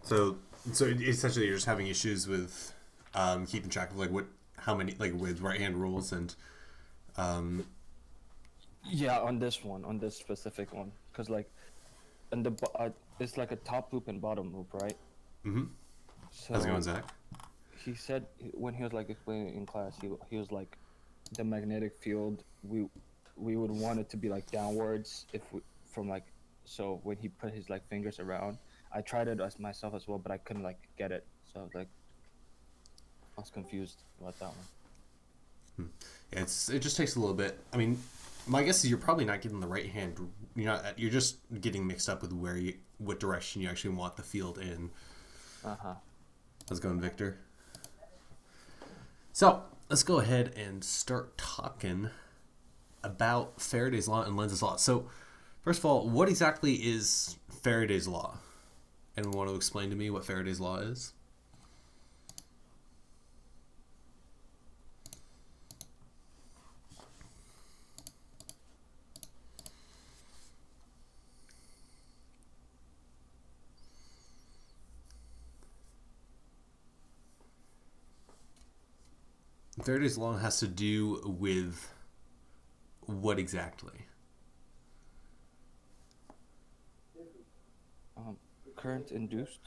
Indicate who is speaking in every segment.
Speaker 1: So, so essentially, you're just having issues with keeping track of like how many, like with right hand rules and um,
Speaker 2: Yeah, on this one, on this specific one, because like, it's like a top loop and bottom loop, right?
Speaker 1: mm-hmm. How's it going,
Speaker 2: So
Speaker 1: Zach?
Speaker 2: he said when he was like explaining in class, he was like, the magnetic field we would want it to be like downwards if we from like so when he put his like fingers around, I tried it as myself as well, but I couldn't like get it. So like I was confused about that one.
Speaker 1: Yeah, it just takes a little bit. I mean, my guess is you're probably not getting the right hand. You're just getting mixed up with what direction you actually want the field in.
Speaker 2: Uh-huh.
Speaker 1: How's it going, Victor? So let's go ahead and start talking about Faraday's law and Lenz's law. So first of all, what exactly is Faraday's law? Anyone want to explain to me what Faraday's law is? Faraday's law has to do with what exactly?
Speaker 2: um Current induced.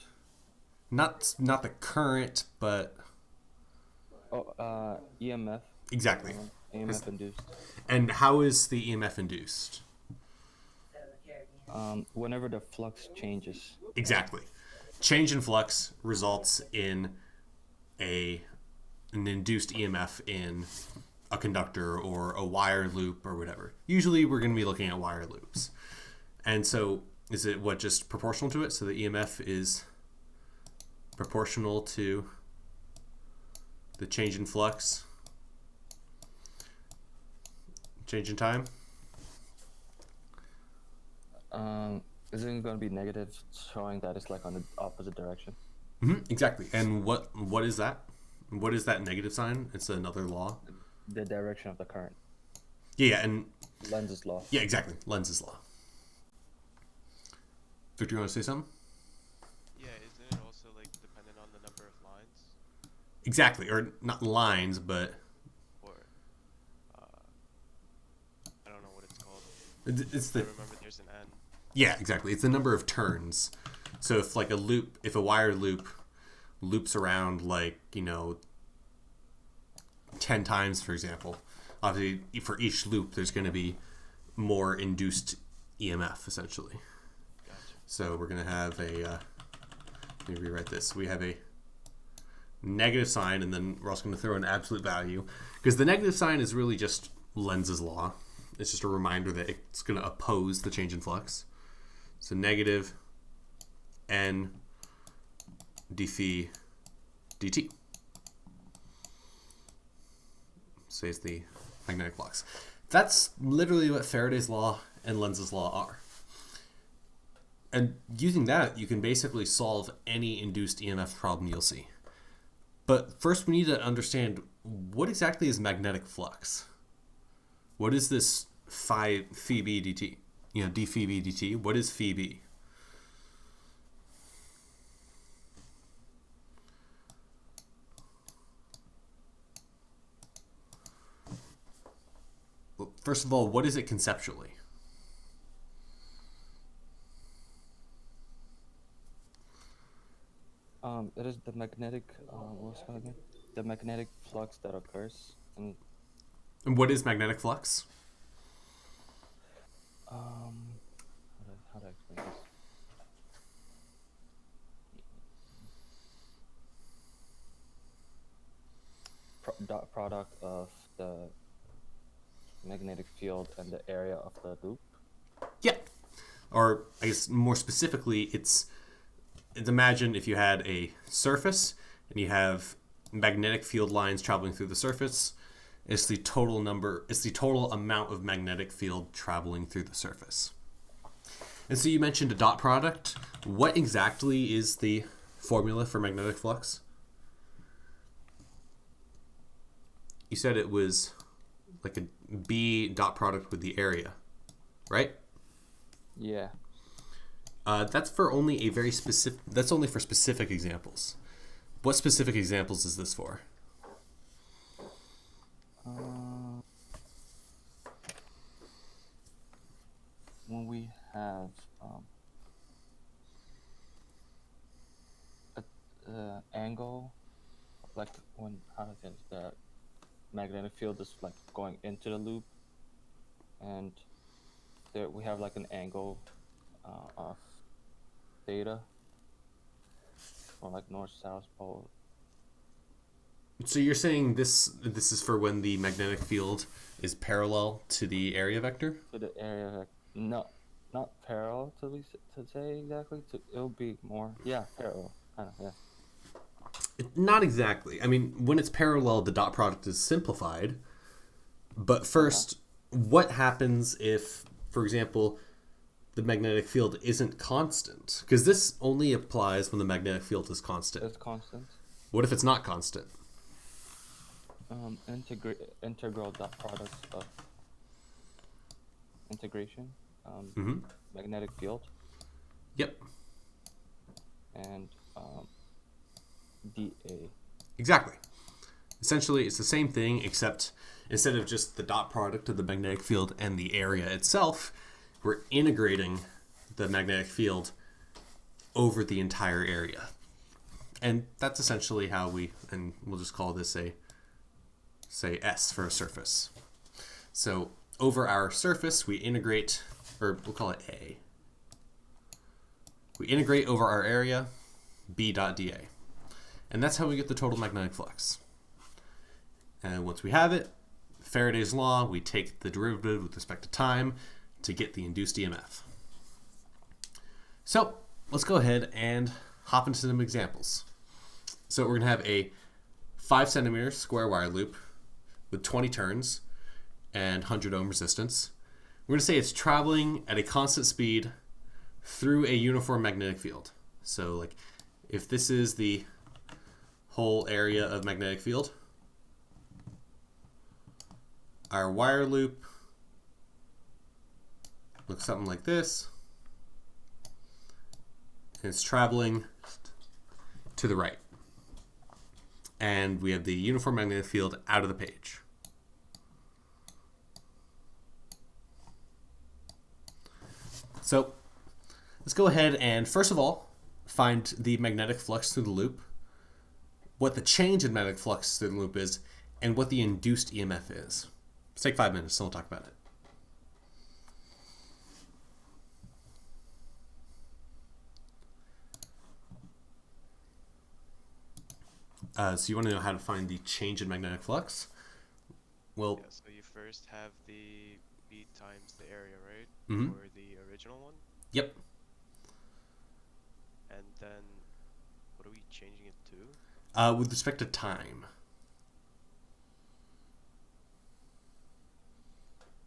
Speaker 1: Not the current, but
Speaker 2: EMF.
Speaker 1: exactly.
Speaker 2: EMF induced.
Speaker 1: And how is the EMF induced?
Speaker 2: Whenever the flux changes.
Speaker 1: Exactly. Change in flux results in a an induced EMF in a conductor or a wire loop or whatever. Usually we're going to be looking at wire loops. And so is it just proportional to it? So the EMF is proportional to the change in flux, change in time?
Speaker 2: Isn't it going to be negative, showing that it's like on the opposite direction?
Speaker 1: Mm-hmm, exactly. And what is that? What is that negative sign? It's another law.
Speaker 2: The direction of the current.
Speaker 1: Yeah, and
Speaker 2: Lenz's law.
Speaker 1: yeah, exactly. Lenz's law. Victor, you want to say something?
Speaker 3: Yeah, isn't it also like dependent on the number of lines?
Speaker 1: Exactly, or not lines, but
Speaker 3: Or I don't know what it's called.
Speaker 1: it's
Speaker 3: I
Speaker 1: the
Speaker 3: remember there's an N.
Speaker 1: yeah, exactly. It's the number of turns. So if a wire loop loops around 10 times, for example, obviously for each loop there's going to be more induced EMF essentially.
Speaker 3: Gotcha.
Speaker 1: So we're going to have let me rewrite this. We have a negative sign, and then we're also going to throw an absolute value, because the negative sign is really just Lenz's law. It's just a reminder that it's going to oppose the change in flux. So negative n d phi dt says the magnetic flux. That's literally what Faraday's law and Lenz's law are. And using that, you can basically solve any induced EMF problem you'll see. But first, we need to understand, what exactly is magnetic flux? What is this phi b dt? D phi b dt. What is phi b? Well, first of all, what is it conceptually?
Speaker 2: It is the magnetic. What's it called again? The magnetic flux that occurs, and
Speaker 1: And what is magnetic flux?
Speaker 2: how do I explain this? Dot product of the magnetic field and the area of the loop.
Speaker 1: Yeah. Or I guess more specifically, it's imagine if you had a surface and you have magnetic field lines traveling through the surface. It's the total amount of magnetic field traveling through the surface. And so you mentioned a dot product. What exactly is the formula for magnetic flux? You said it was like a B dot product with the area, right?
Speaker 2: Yeah.
Speaker 1: That's for only a very specific. That's only for specific examples. What specific examples is this for?
Speaker 2: When we have a angle, like when how to say the magnetic field is like going into the loop, and there we have like an angle of theta, or like north-south pole.
Speaker 1: So you're saying this is for when the magnetic field is parallel to the area vector?
Speaker 2: To the area vector. No, not parallel to say exactly. It'll be more, yeah, parallel, kind of, yeah.
Speaker 1: Not exactly. I mean, when it's parallel, the dot product is simplified. But first, what happens if, for example, the magnetic field isn't constant? Because this only applies when the magnetic field is constant.
Speaker 2: It's constant.
Speaker 1: What if it's not constant?
Speaker 2: Integral dot products of integration,
Speaker 1: Mm-hmm.
Speaker 2: magnetic field,
Speaker 1: Yep.
Speaker 2: and dA.
Speaker 1: Exactly. Essentially, it's the same thing, except instead of just the dot product of the magnetic field and the area itself, we're integrating the magnetic field over the entire area. And that's essentially how and we'll just call this say S for a surface. So over our surface, we integrate, or we'll call it A. We integrate over our area, B dot dA. And that's how we get the total magnetic flux. And once we have it, Faraday's law, we take the derivative with respect to time to get the induced EMF. So let's go ahead and hop into some examples. So we're going to have a 5 centimeter square wire loop with 20 turns and 100 ohm resistance. We're going to say it's traveling at a constant speed through a uniform magnetic field. So like if this is the whole area of magnetic field, our wire loop looks something like this. And it's traveling to the right. And we have the uniform magnetic field out of the page. So let's go ahead and first of all find the magnetic flux through the loop, what the change in magnetic flux through the loop is, and what the induced EMF is. Let's take 5 minutes and we'll talk about it. So you want to know how to find the change in magnetic flux? Well,
Speaker 3: Yeah, so you first have the B times the area, right?
Speaker 1: Mhm.
Speaker 3: For the original one.
Speaker 1: yep.
Speaker 3: And then what are we changing it to?
Speaker 1: With respect to time.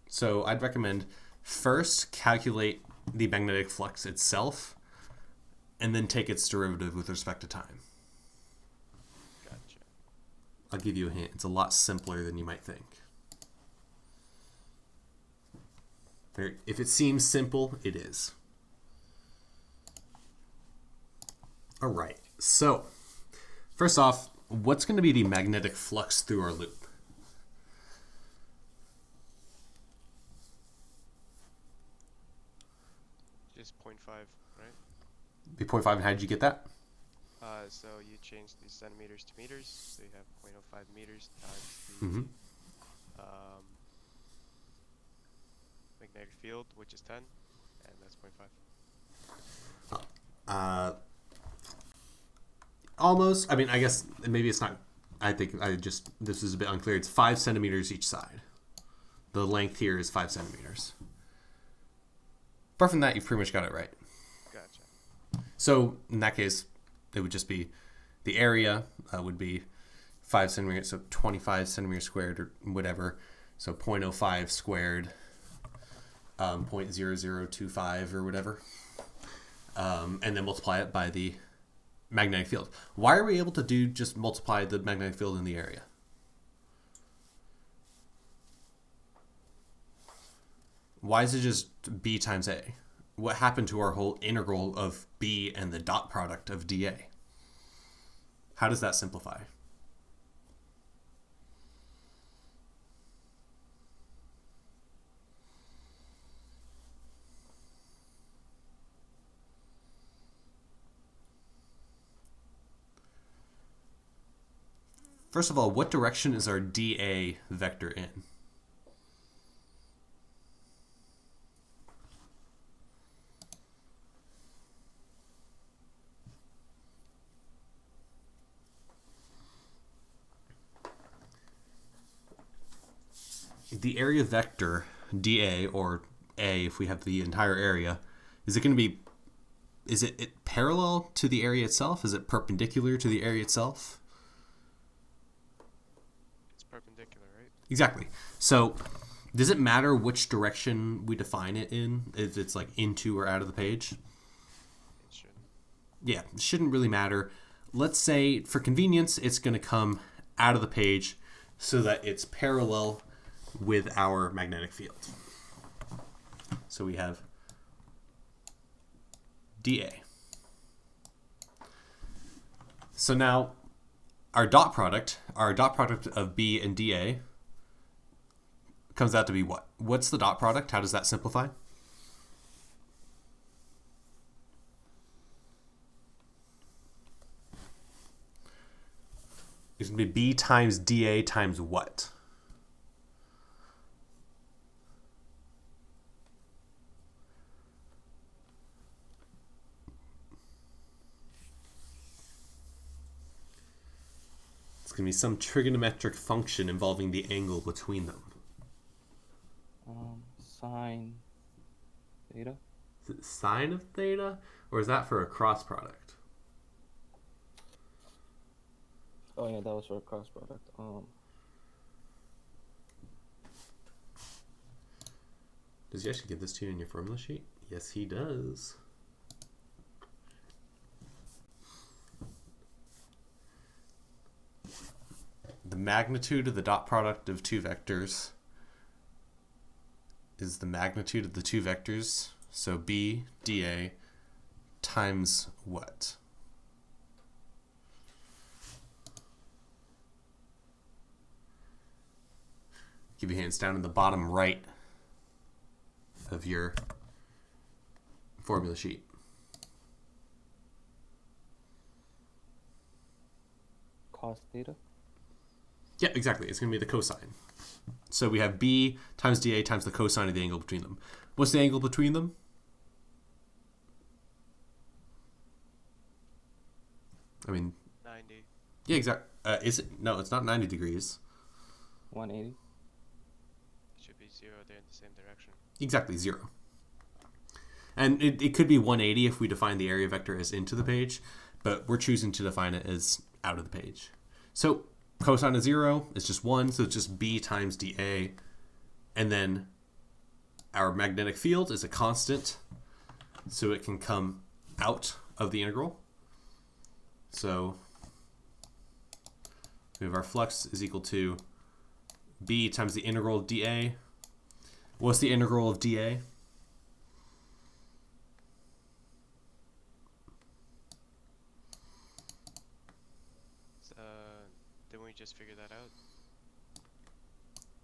Speaker 1: So I'd recommend first calculate the magnetic flux itself and then take its derivative with respect to time.
Speaker 3: Gotcha.
Speaker 1: I'll give you a hint. It's a lot simpler than you might think. If it seems simple, it is. All right. So, first off, what's going to be the magnetic flux through our loop?
Speaker 3: Just 0.5, right?
Speaker 1: Be 0.5, and how did you get that?
Speaker 3: So you change the centimeters to meters, so you have 0.05 meters times the
Speaker 1: Mm-hmm.
Speaker 3: um, magnetic field, which is 10, and that's 0.5.
Speaker 1: Almost. I mean, I guess maybe it's not. I think this is a bit unclear. It's 5 centimeters each side. The length here is 5 centimeters. Apart from that, you've pretty much got it right.
Speaker 3: Gotcha.
Speaker 1: So in that case, it would just be the area would be 5 centimeters, so 25 centimeters squared or whatever. So 0.05 squared, 0.0025 or whatever. And then multiply it by the magnetic field. Why are we able to just multiply the magnetic field in the area? Why is it just B times A? what happened to our whole integral of B and the dot product of dA? How does that simplify? First of all, what direction is our dA vector in? The area vector dA, or A if we have the entire area, is it going to be, is it parallel to the area itself? Is it perpendicular to the area itself?
Speaker 3: It's perpendicular, right?
Speaker 1: Exactly. So does it matter which direction we define it in, if it's like into or out of the page?
Speaker 3: It shouldn't.
Speaker 1: Yeah, it shouldn't really matter. Let's say for convenience, it's going to come out of the page so that it's parallel with our magnetic field. So we have dA. So now our dot product of B and dA comes out to be what? What's the dot product? How does that simplify? It's going to be B times dA times what? It's going to be some trigonometric function involving the angle between them.
Speaker 2: Sine theta.
Speaker 1: Is it sine of theta? Or is that for a cross product?
Speaker 2: Oh yeah, that was for a cross product.
Speaker 1: Does he actually give this to you in your formula sheet? Yes, he does. The magnitude of the dot product of two vectors is the magnitude of the two vectors. So B dA times what? Give you hands down in the bottom right of your formula sheet.
Speaker 2: Cos theta.
Speaker 1: Yeah, exactly. It's going to be the cosine. So we have B times dA times the cosine of the angle between them. What's the angle between them? I mean,
Speaker 3: 90.
Speaker 1: yeah, exactly. Is it? No, it's not 90 degrees.
Speaker 2: 180.
Speaker 3: Should be 0 there in the same direction.
Speaker 1: Exactly, 0. And it could be 180 if we define the area vector as into the page, but we're choosing to define it as out of the page. So cosine of 0 is just 1, so it's just B times dA. And then our magnetic field is a constant, so it can come out of the integral. So we have our flux is equal to B times the integral of dA. What's the integral of dA?
Speaker 3: Didn't we just figure that out?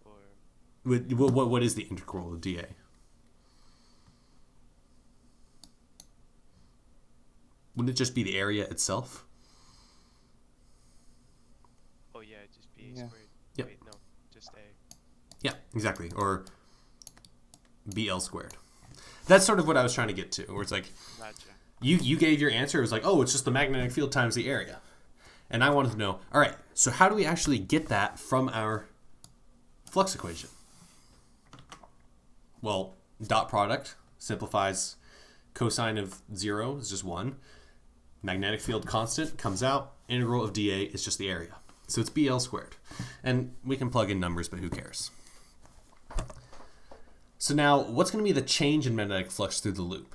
Speaker 3: Or
Speaker 1: What is the integral of dA? Wouldn't it just be the area itself?
Speaker 3: oh yeah, it'd just B
Speaker 2: Yeah.
Speaker 3: squared.
Speaker 1: Yep.
Speaker 3: Wait, no, just A.
Speaker 1: Yeah, exactly. Or BL squared. That's sort of what I was trying to get to, where it's like,
Speaker 3: Gotcha.
Speaker 1: you gave your answer. It was like, oh, it's just the magnetic field times the area. And I wanted to know, all right, so how do we actually get that from our flux equation? Well, dot product simplifies cosine of 0 is just 1. Magnetic field constant comes out. Integral of dA is just the area. So it's BL squared. And we can plug in numbers, but who cares? So now, what's going to be the change in magnetic flux through the loop?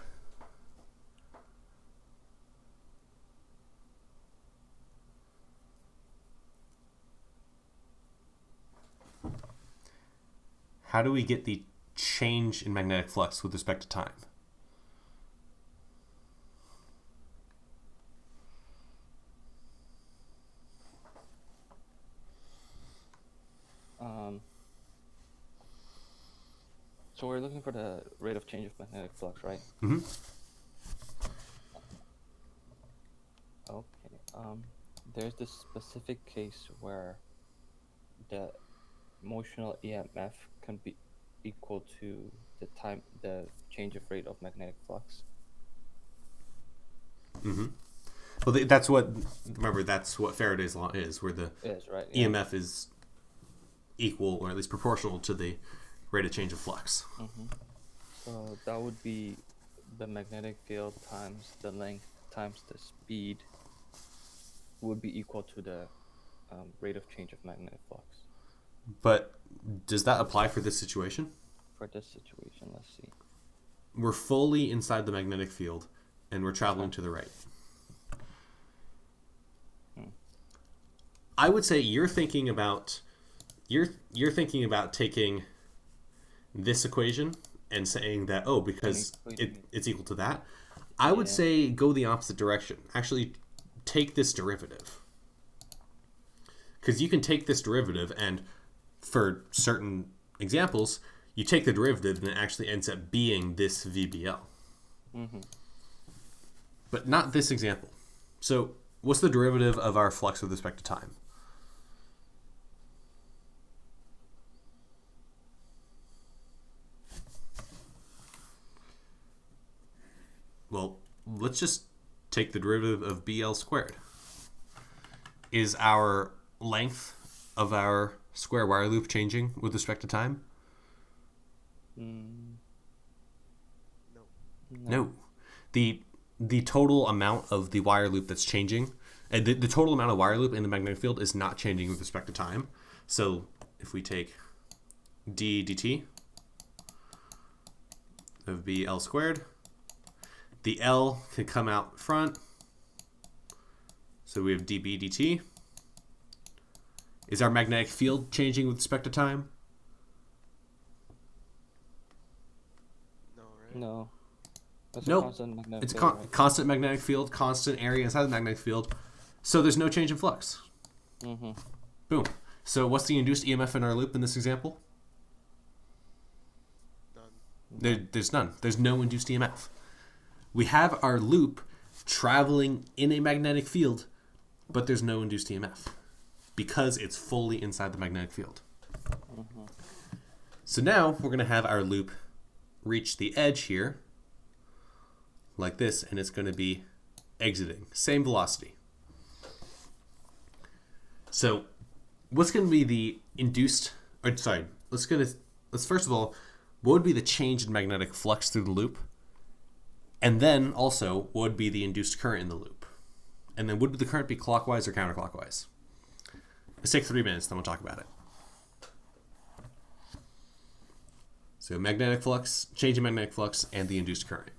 Speaker 1: How do we get the change in magnetic flux with respect to time?
Speaker 2: So we're looking for the rate of change of magnetic flux, right?
Speaker 1: Mm-hmm.
Speaker 2: Okay. There's this specific case where the motional EMF can be equal to the change of rate of magnetic flux.
Speaker 1: Mm-hmm. Well, that's what. Remember, that's what Faraday's law is, where the
Speaker 2: Is right. Yeah.
Speaker 1: EMF is equal, or at least proportional, to the rate of change of flux.
Speaker 2: Mm-hmm. So that would be the magnetic field times the length times the speed would be equal to the rate of change of magnetic flux.
Speaker 1: But does that apply for this situation?
Speaker 2: For this situation, let's see.
Speaker 1: We're fully inside the magnetic field, and we're traveling to the right. I would say you're thinking about taking this equation and saying that, oh, because it's equal to that. I would say go the opposite direction. Actually, take this derivative. Because you can take this derivative, and for certain examples, you take the derivative and it actually ends up being this VBL.
Speaker 2: Mm-hmm.
Speaker 1: But not this example. So what's the derivative of our flux with respect to time? Well, let's just take the derivative of BL squared. Is our length of our square wire loop changing with respect to time? No. The total amount of the wire loop that's changing, the total amount of wire loop in the magnetic field is not changing with respect to time. So if we take d dt of BL squared, the L can come out front. So we have dB dt. Is our magnetic field changing with respect to time?
Speaker 3: No, right?
Speaker 2: No. It's
Speaker 1: Nope.
Speaker 2: a constant magnetic
Speaker 1: It's a
Speaker 2: field, right?
Speaker 1: constant magnetic field, constant area inside the magnetic field. So there's no change in flux.
Speaker 2: Mm-hmm.
Speaker 1: Boom. So what's the induced EMF in our loop in this example?
Speaker 3: None.
Speaker 1: There's none. There's no induced EMF. We have our loop traveling in a magnetic field, but there's no induced EMF because it's fully inside the magnetic field.
Speaker 2: Mm-hmm.
Speaker 1: So now we're going to have our loop reach the edge here, like this, and it's going to be exiting. Same velocity. So what's going to be the induced, let's first of all, what would be the change in magnetic flux through the loop? And then also, what would be the induced current in the loop? And then would the current be clockwise or counterclockwise? Let's take 3 minutes, then we'll talk about it. So magnetic flux, change in magnetic flux, and the induced current.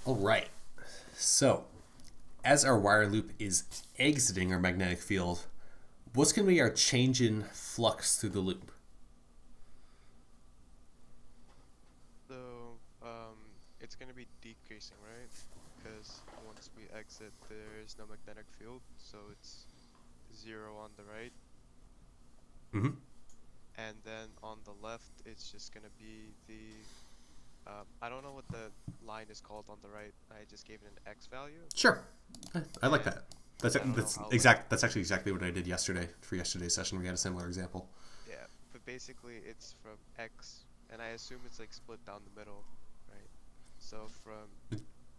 Speaker 1: All right. So as our wire loop is exiting our magnetic field, what's going to be our change in flux through the loop?
Speaker 3: So it's going to be decreasing, right? Because once we exit, there is no magnetic field, so it's 0 on the right.
Speaker 1: Mm-hmm.
Speaker 3: And then on the left, it's just going to be the... I don't know what the line is called on the right. I just gave it an X value.
Speaker 1: Sure. I like
Speaker 3: Yeah.
Speaker 1: that. That's
Speaker 3: I don't know
Speaker 1: that's
Speaker 3: how,
Speaker 1: That's actually exactly what I did yesterday for yesterday's session. We had a similar example.
Speaker 3: Yeah, but basically it's from X, and I assume it's like split down the middle, right? So from...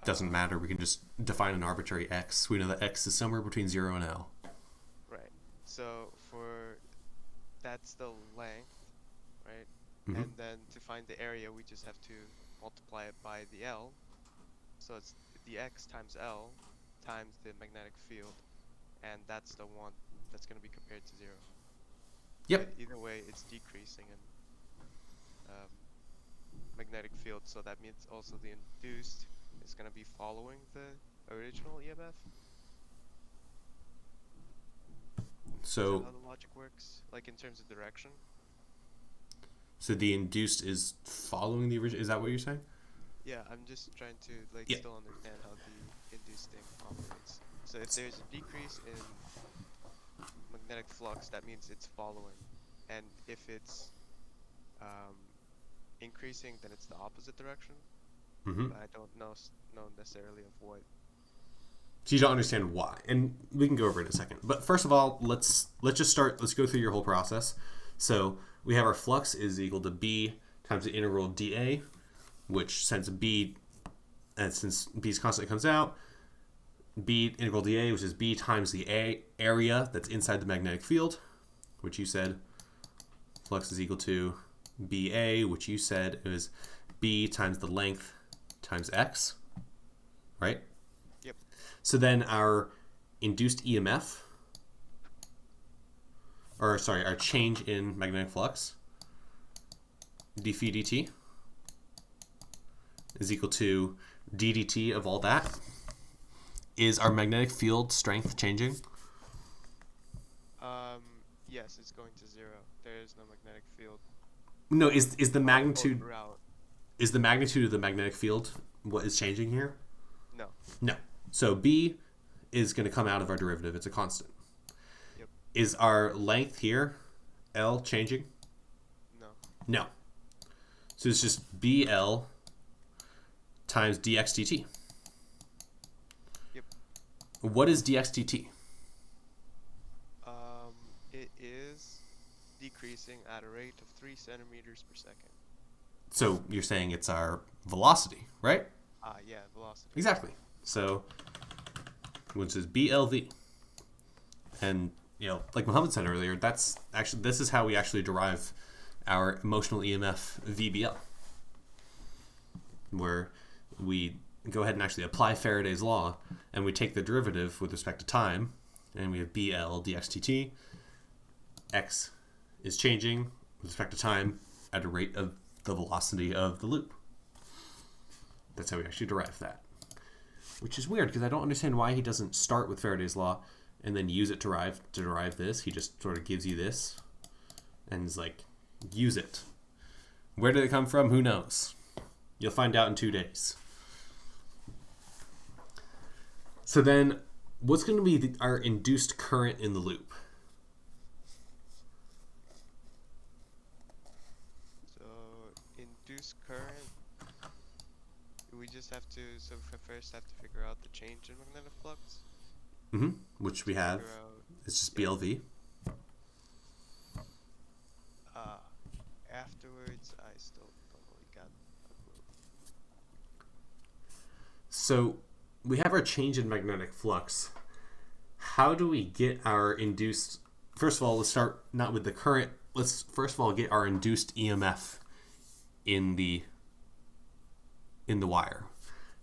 Speaker 1: Doesn't matter. We can just define an arbitrary x. We know that x is somewhere between 0 and L.
Speaker 3: Right. So for... That's the length, right?
Speaker 1: Mhm.
Speaker 3: And then to find the area, we just have to multiply it by the L. So it's the X times L times the magnetic field, and that's the one that's going to be compared to 0.
Speaker 1: Yep.
Speaker 3: But either way, it's decreasing in magnetic field, so that means also the induced is going to be following the original EMF. Is
Speaker 1: So
Speaker 3: that how the logic works? Like in terms of direction?
Speaker 1: the induced is following the original. Is that what you're saying?
Speaker 3: Yeah, I'm just trying to like
Speaker 1: Yeah.
Speaker 3: still understand how the induced thing operates. So if there's a decrease in magnetic flux, that means it's following, and if it's um, increasing, then it's the opposite direction.
Speaker 1: Mm-hmm.
Speaker 3: But I don't know necessarily of what.
Speaker 1: So you don't understand why, and we can go over it in a second. But first of all, let's just start. Let's go through your whole process. So we have our flux is equal to B times the integral of dA, which since B, and since B's constant comes out, B integral dA, which is B times the area that's inside the magnetic field, which you said flux is equal to BA, which you said is B times the length times X, right?
Speaker 3: Yep.
Speaker 1: So then our induced EMF, or sorry, our change in magnetic flux, d phi dt, is equal to ddt of all that. Is our magnetic field strength changing?
Speaker 3: Yes, it's going to 0. There is no magnetic field.
Speaker 1: No, is the
Speaker 3: Oh,
Speaker 1: magnitude
Speaker 3: throughout.
Speaker 1: is the magnitude of the magnetic field what is changing here?
Speaker 3: No.
Speaker 1: No. So B is going to come out of our derivative. It's a constant.
Speaker 3: Yep.
Speaker 1: Is our length here, L, changing?
Speaker 3: No.
Speaker 1: No. So it's just BL times dx dt.
Speaker 3: Yep.
Speaker 1: What is dx dt?
Speaker 3: It is decreasing at a rate of 3 centimeters per second.
Speaker 1: So you're saying it's our velocity, right?
Speaker 3: Yeah, velocity.
Speaker 1: Exactly. So, which is BLV. And, like Muhammad said earlier, this is how we actually derive our emotional EMF VBL. Where we go ahead and actually apply Faraday's law, and we take the derivative with respect to time, and we have BL dx dt. X is changing with respect to time at a rate of the velocity of the loop. That's how we actually derive that. Which is weird, because I don't understand why he doesn't start with Faraday's law and then use it to derive this. He just sort of gives you this and is like, use it. Where did it come from? Who knows? You'll find out in 2 days. So then, what's going to be our induced current in the loop?
Speaker 3: So, induced current, we just have to, so we first have to figure out the change in magnetic flux.
Speaker 1: Mm-hmm. Which we have.
Speaker 3: Figure out,
Speaker 1: It's just BLV.
Speaker 3: afterwards, I still don't really got a clue.
Speaker 1: So we have our change in magnetic flux. How do we get our induced... First of all, let's start not with the current. Let's first of all get our induced EMF in the wire.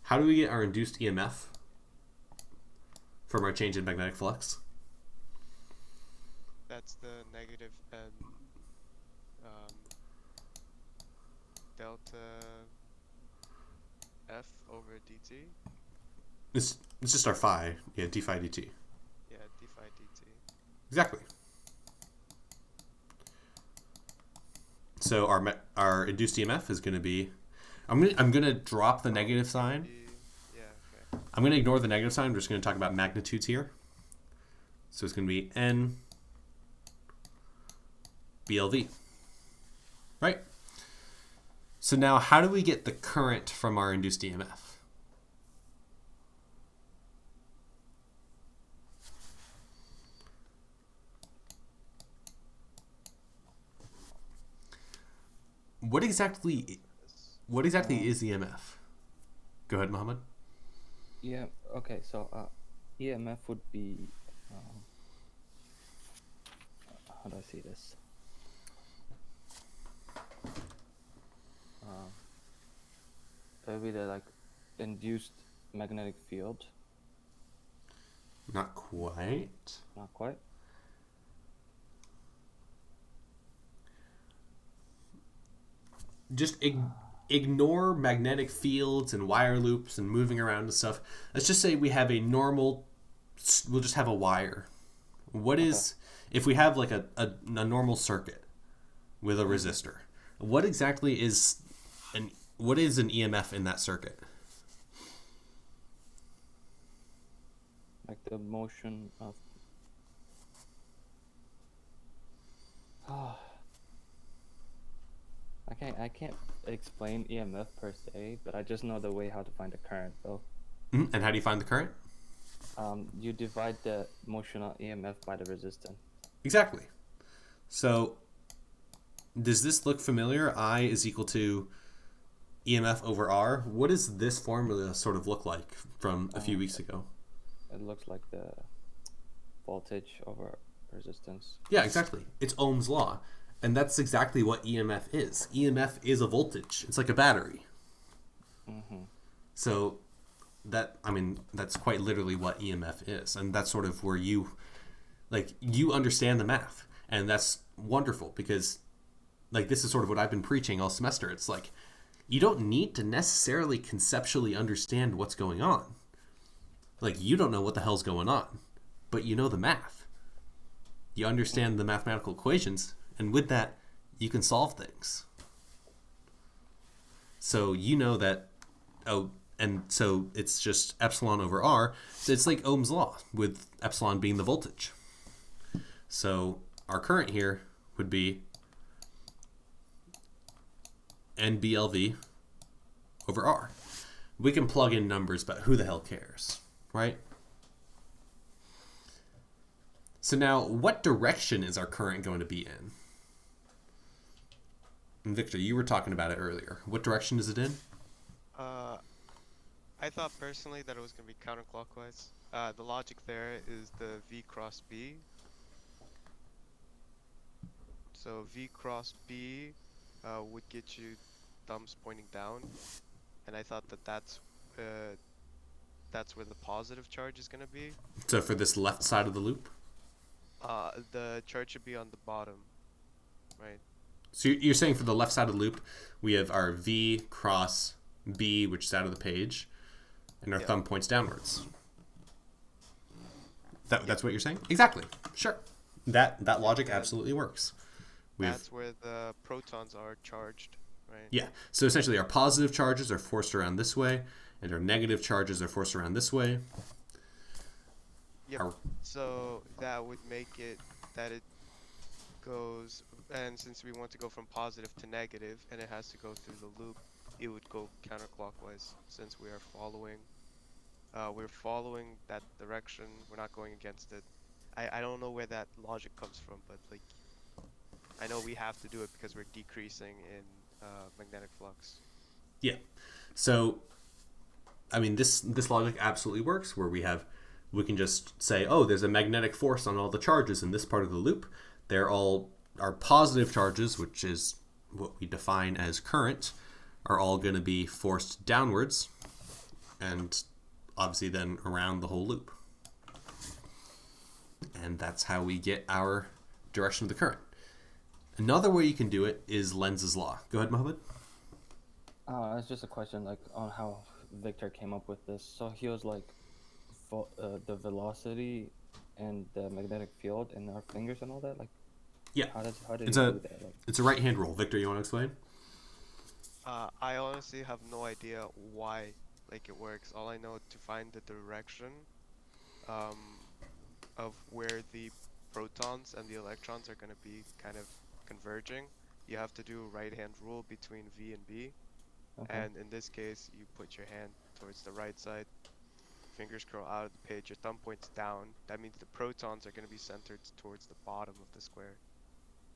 Speaker 1: How do we get our induced EMF from our change in magnetic flux?
Speaker 3: That's the negative N delta F over dt.
Speaker 1: It's just our phi. Yeah, d phi dt.
Speaker 3: Yeah, d phi dt.
Speaker 1: Exactly. So our induced EMF is going to be... I'm going to drop the negative sign.
Speaker 3: Yeah, okay.
Speaker 1: I'm going to ignore the negative sign. We're just going to talk about magnitudes here. So it's going to be N BLV. Right? So now how do we get the current from our induced EMF? What exactly is EMF? Go ahead, Mohammed.
Speaker 2: Yeah. Okay. So EMF would be how do I say this? It would be the induced magnetic field.
Speaker 1: Not quite.
Speaker 2: Not quite.
Speaker 1: Just ignore magnetic fields and wire loops and moving around and stuff. Let's just say we have a normal... We'll just have a wire. What is... If we have like a normal circuit with a resistor, what exactly is what is an EMF in that circuit?
Speaker 2: Like the motion of. I can't explain EMF per se, but I just know the way how to find the current though.
Speaker 1: And how do you find the current?
Speaker 2: You divide the motional EMF by the resistance.
Speaker 1: Exactly. So, does this look familiar? I is equal to EMF over R. What does this formula sort of look like from a few weeks ago?
Speaker 2: It looks like the voltage over resistance.
Speaker 1: Yeah, exactly. It's Ohm's law. And that's exactly what EMF is. EMF is a voltage. It's like a battery.
Speaker 2: Mm-hmm.
Speaker 1: So, that's quite literally what EMF is. And that's sort of where you understand the math. And that's wonderful because, this is sort of what I've been preaching all semester. It's like, you don't need to necessarily conceptually understand what's going on. You don't know what the hell's going on, but you know the math. You understand the mathematical equations, and with that, you can solve things. So you know that, and so it's just epsilon over R. So it's like Ohm's law, with epsilon being the voltage. So our current here would be NBLV over R. We can plug in numbers, but who the hell cares, right? So now, what direction is our current going to be in? And Victor, you were talking about it earlier. What direction is it in?
Speaker 3: I thought personally that it was going to be counterclockwise. The logic there is the V cross B. So V cross B would get you thumbs pointing down, and I thought that that's where the positive charge is going to be.
Speaker 1: So for this left side of the loop?
Speaker 3: The charge should be on the bottom, right?
Speaker 1: So you're saying for the left side of the loop, we have our V cross B, which is out of the page, and our thumb points downwards. That's what you're saying? Exactly. Sure. That logic absolutely works.
Speaker 3: That's where the protons are charged, right?
Speaker 1: Yeah. So essentially our positive charges are forced around this way, and our negative charges are forced around this way.
Speaker 3: Yep. So that would make it that it goes, and since we want to go from positive to negative, and it has to go through the loop, it would go counterclockwise since we are following. We're following that direction. We're not going against it. I don't know where that logic comes from, but I know we have to do it because we're decreasing in magnetic flux.
Speaker 1: Yeah. So, this logic absolutely works where we can just say, oh, there's a magnetic force on all the charges in this part of the loop. They're all our positive charges, which is what we define as current, are all going to be forced downwards and obviously then around the whole loop. And that's how we get our direction of the current. Another way you can do it is Lenz's law. Go ahead, Mohammed.
Speaker 2: It's just a question on how Victor came up with this. So he was the velocity and the magnetic field in our fingers and all that.
Speaker 1: Yeah.
Speaker 2: How did he
Speaker 1: It's
Speaker 2: do that?
Speaker 1: It's a right hand rule. Victor, you want to explain?
Speaker 3: I honestly have no idea why it works. All I know, to find the direction of where the protons and the electrons are going to be kind of converging, you have to do a right hand rule between V and B.
Speaker 2: Okay.
Speaker 3: And in this case, you put your hand towards the right side, fingers curl out of the page, your thumb points down. That means the protons are going to be centered towards the bottom of the square.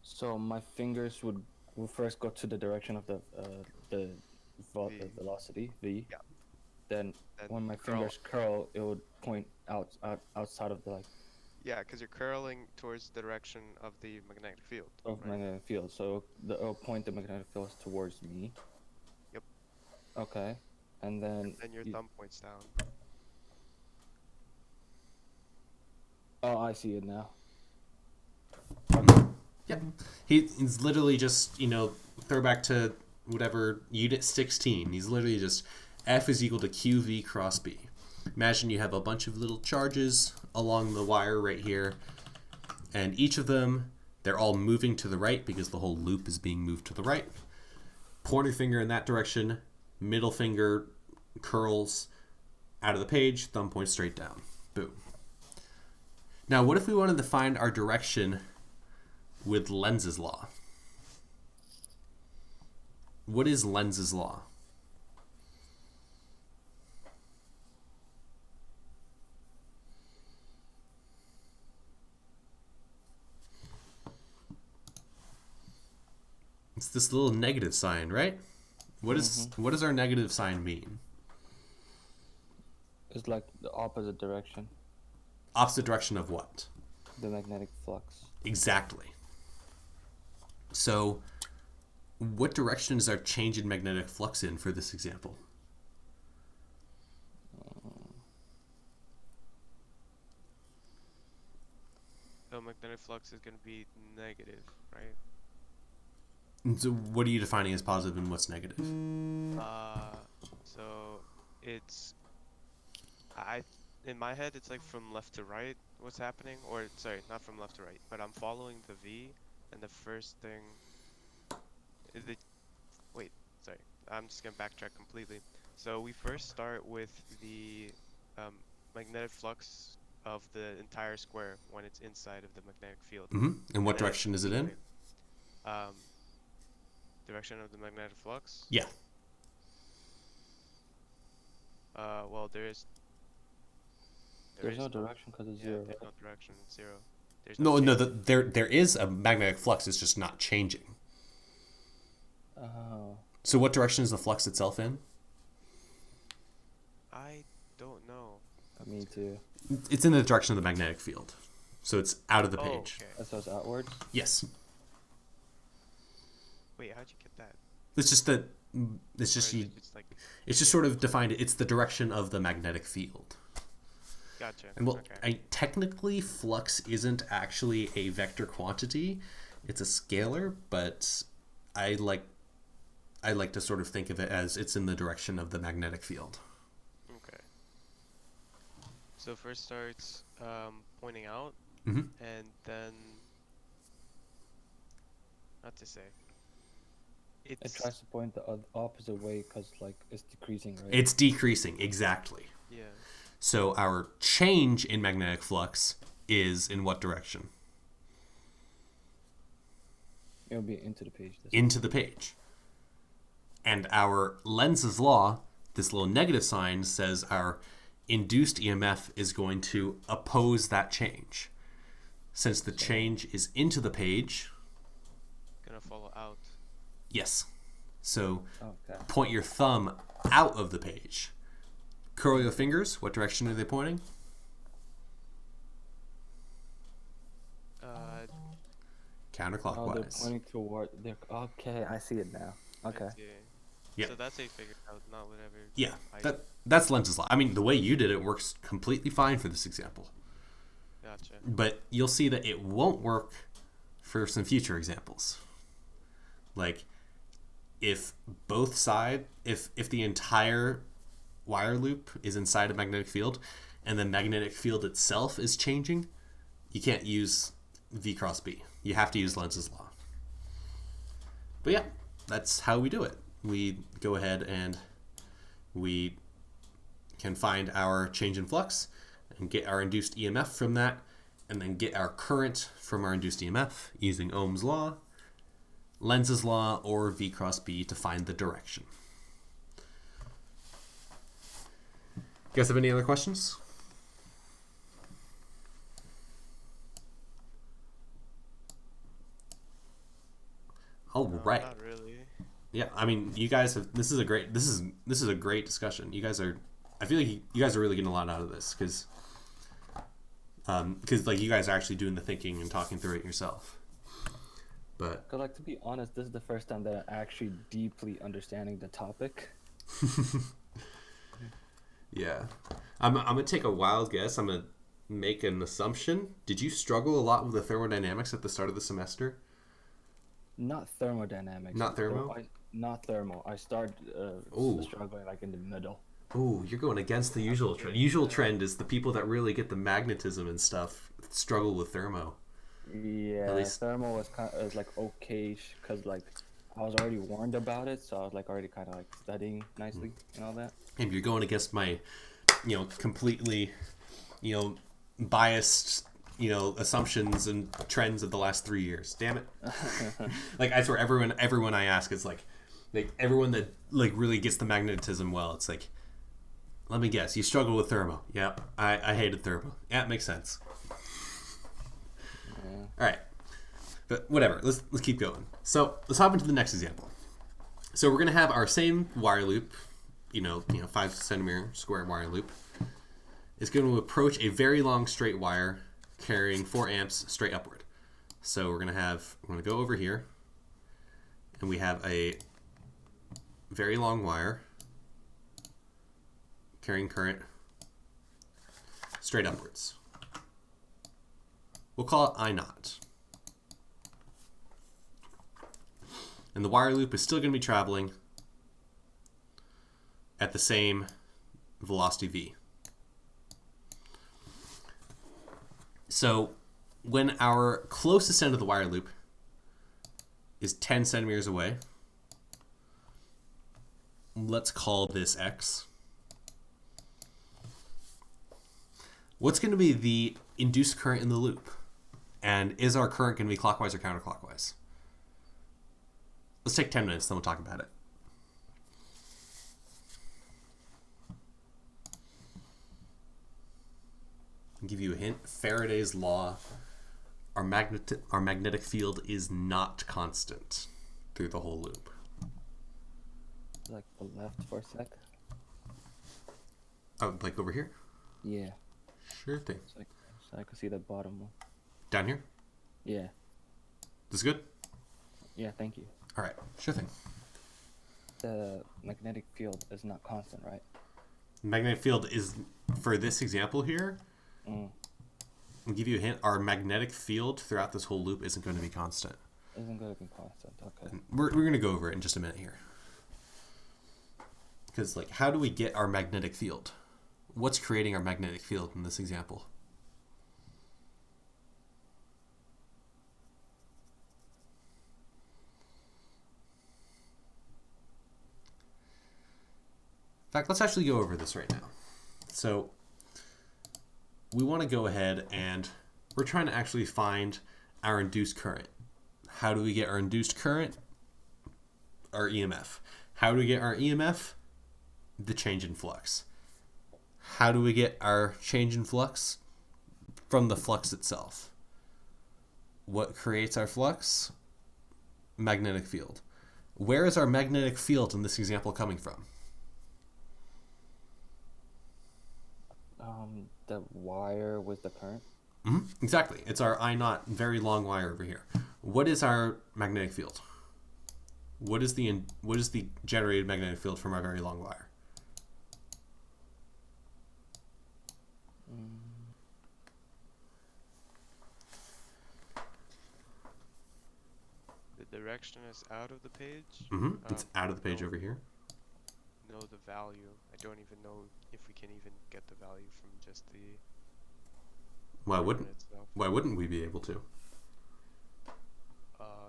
Speaker 2: So my fingers will first go to the direction of the velocity V.
Speaker 3: Yeah.
Speaker 2: Then when my fingers curl, it would point outside of the
Speaker 3: Yeah, because you're curling towards the direction of the magnetic field.
Speaker 2: of magnetic field. So it'll point the magnetic field towards me.
Speaker 3: Yep.
Speaker 2: Okay, and then.
Speaker 3: And your thumb points down.
Speaker 2: Oh, I see it now.
Speaker 1: Yep. He's literally just, throw back to whatever unit 16. He's literally just F is equal to QV cross B. Imagine you have a bunch of little charges along the wire right here, and each of them, they're all moving to the right because the whole loop is being moved to the right. Point your finger in that direction, middle finger curls out of the page, thumb points straight down. Boom. Now, what if we wanted to find our direction with Lenz's law? What is Lenz's law? It's this little negative sign, right? What does our negative sign mean?
Speaker 2: It's like the opposite direction,
Speaker 1: Opposite direction of what?
Speaker 2: the magnetic flux.
Speaker 1: Exactly. So, what direction is our change in magnetic flux in for this example?
Speaker 3: So magnetic flux is going to be negative, right?
Speaker 1: And so, what are you defining as positive and what's negative?
Speaker 3: So it's in my head it's like from left to right what's happening, or sorry, not from left to right, but I'm following the V, and the first thing is the wait, sorry, I'm just gonna backtrack completely. So we first start with the magnetic flux of the entire square when it's inside of the magnetic field.
Speaker 1: And what
Speaker 3: then
Speaker 1: direction is it in?
Speaker 3: Direction of the magnetic flux?
Speaker 1: Yeah.
Speaker 3: Well,
Speaker 2: There's no direction because it's
Speaker 3: yeah,
Speaker 2: zero.
Speaker 3: there's
Speaker 2: Right?
Speaker 3: no direction, it's zero. There's
Speaker 1: No,
Speaker 3: change.
Speaker 1: there is a magnetic flux. It's just not changing.
Speaker 2: Oh,
Speaker 1: So, what direction is the flux itself in?
Speaker 3: I don't know.
Speaker 2: me too.
Speaker 1: It's in the direction of the magnetic field. So it's out of the page.
Speaker 3: Oh, okay.
Speaker 2: That goes outwards.
Speaker 1: Yes.
Speaker 3: Wait, how'd you get that?
Speaker 1: It's just that it's just
Speaker 3: Or
Speaker 1: you,
Speaker 3: it's like,
Speaker 1: it's just sort of defined. It's the direction of the magnetic field.
Speaker 3: gotcha.
Speaker 1: And well,
Speaker 3: Okay.
Speaker 1: technically, flux isn't actually a vector quantity; it's a scalar. But I like to sort of think of it as it's in the direction of the magnetic field.
Speaker 3: Okay. So first starts pointing out,
Speaker 1: Mhm.
Speaker 3: and then not to say.
Speaker 2: It
Speaker 3: It's
Speaker 2: tries to point the opposite way because like it's decreasing, right?
Speaker 1: It's decreasing exactly.
Speaker 3: yeah.
Speaker 1: So our change in magnetic flux is in what direction?
Speaker 2: It'll be into the page.
Speaker 1: Into the page. And our Lenz's law, this little negative sign, says our induced EMF is going to oppose that change. Since the change is into the page,
Speaker 3: Gonna follow out.
Speaker 1: yes. So
Speaker 2: Okay.
Speaker 1: point your thumb out of the page. Curl your fingers. What direction are they pointing?
Speaker 3: Uh,
Speaker 2: Oh,
Speaker 1: Counterclockwise.
Speaker 2: they're pointing toward. They're okay. I see it now. Okay.
Speaker 3: yeah.
Speaker 1: Yeah.
Speaker 3: So that's a figured out, not whatever.
Speaker 1: Yeah,
Speaker 3: I
Speaker 1: that's Lenz's law. I mean, the way you did it works completely fine for this example.
Speaker 3: gotcha.
Speaker 1: But you'll see that it won't work for some future examples. Like, if both side, if the entire wire loop is inside a magnetic field, and the magnetic field itself is changing, you can't use V cross B. You have to use Lenz's law. But yeah, that's how we do it. We go ahead and we can find our change in flux and get our induced EMF from that, and then get our current from our induced EMF using Ohm's law, Lenz's law, or V cross B to find the direction. You guys have any other questions? All
Speaker 3: No,
Speaker 1: right.
Speaker 3: Not really.
Speaker 1: Yeah, I mean, you guys have. This is a great discussion. You guys are. I feel like you guys are really getting a lot out of this because like you guys are actually doing the thinking and talking through it yourself. But
Speaker 2: Cause like to be honest, this is the first time that I'm actually deeply understanding the topic.
Speaker 1: yeah, I'm gonna take a wild guess. I'm gonna make an assumption. Did you struggle a lot with the thermodynamics at the start of the semester?
Speaker 2: Not thermodynamics.
Speaker 1: Not thermo?
Speaker 2: Not thermal. I started
Speaker 1: Ooh.
Speaker 2: struggling like in the middle.
Speaker 1: Ooh, you're going against the usual trend. Usual trend is the people that really get the magnetism and stuff struggle with thermo.
Speaker 2: Yeah,
Speaker 1: At least-
Speaker 2: thermal was kind of like okay, cause like I was already warned about it, so I was like already kind of like studying nicely and all that.
Speaker 1: And you're going against my, completely, biased, assumptions and trends of the last 3 years. Damn it! Like I swear, everyone I ask is like everyone that like really gets the magnetism well. It's like, let me guess, you struggle with thermo. Yeah, I hated thermo. Yeah, it makes sense.
Speaker 2: Yeah.
Speaker 1: All right, but whatever. Let's keep going. So let's hop into the next example. So we're gonna have our same wire loop, 5 centimeter square wire loop. It's going to approach a very long straight wire carrying 4 amps straight upward. So we're going to go over here, and we have a very long wire carrying current straight upwards. We'll call it I naught. And the wire loop is still going to be traveling at the same velocity v. So when our closest end of the wire loop is 10 centimeters away, let's call this x. What's going to be the induced current in the loop? And is our current going to be clockwise or counterclockwise? Let's take 10 minutes, then we'll talk about it. I'll give you a hint. Faraday's law. Our magnetic field is not constant through the whole loop.
Speaker 2: Like the left for a sec.
Speaker 1: Oh, like over here?
Speaker 2: Yeah.
Speaker 1: Sure thing.
Speaker 2: So I can see the bottom one.
Speaker 1: Down here?
Speaker 2: Yeah.
Speaker 1: This is good?
Speaker 2: Yeah, thank you.
Speaker 1: All right. Sure thing.
Speaker 2: The magnetic field is not constant, right?
Speaker 1: Magnetic field is, for this example here, I'll give you a hint. Our magnetic field throughout this whole loop isn't going to be constant.
Speaker 2: Isn't going to be constant. Okay.
Speaker 1: We're going to go over it in just a minute here. Because, like, how do we get our magnetic field? What's creating our magnetic field in this example? In fact, let's actually go over this right now. So we want to go ahead and we're trying to actually find our induced current. How do we get our induced current? Our EMF. How do we get our EMF? The change in flux. How do we get our change in flux? From the flux itself. What creates our flux? Magnetic field. Where is our magnetic field in this example coming from?
Speaker 2: The wire with the current.
Speaker 1: Mm-hmm. Exactly. It's our I naught very long wire over here. What is our magnetic field? What is the generated magnetic field from our very long wire?
Speaker 3: The direction is out of the page.
Speaker 1: Mm-hmm. It's out of the page over here.
Speaker 3: Know the value. I don't even know if we can even get the value from just the
Speaker 1: Why wouldn't
Speaker 3: itself.
Speaker 1: Why wouldn't we be able to?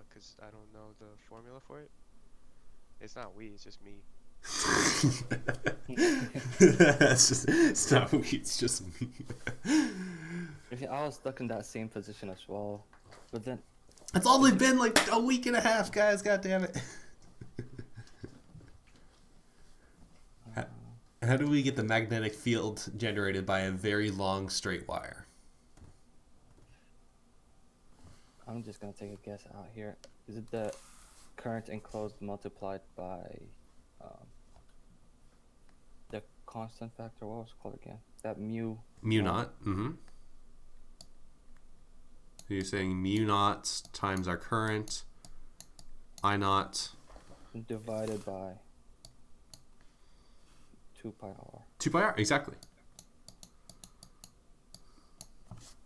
Speaker 3: Because I don't know the formula for it. It's not we, it's just me.
Speaker 1: It's not we, it's just me.
Speaker 2: I was stuck in that same position as well, but then
Speaker 1: It's only been like a week and a half, guys. God damn it. How do we get the magnetic field generated by a very long straight wire?
Speaker 2: I'm just gonna take a guess out here. Is it the current enclosed multiplied by the constant factor? What was it called again? That mu.
Speaker 1: Mu naught. Mm-hmm. So you're saying mu naught times our current, I naught.
Speaker 2: Divided by 2 pi r.
Speaker 1: 2 pi r, exactly.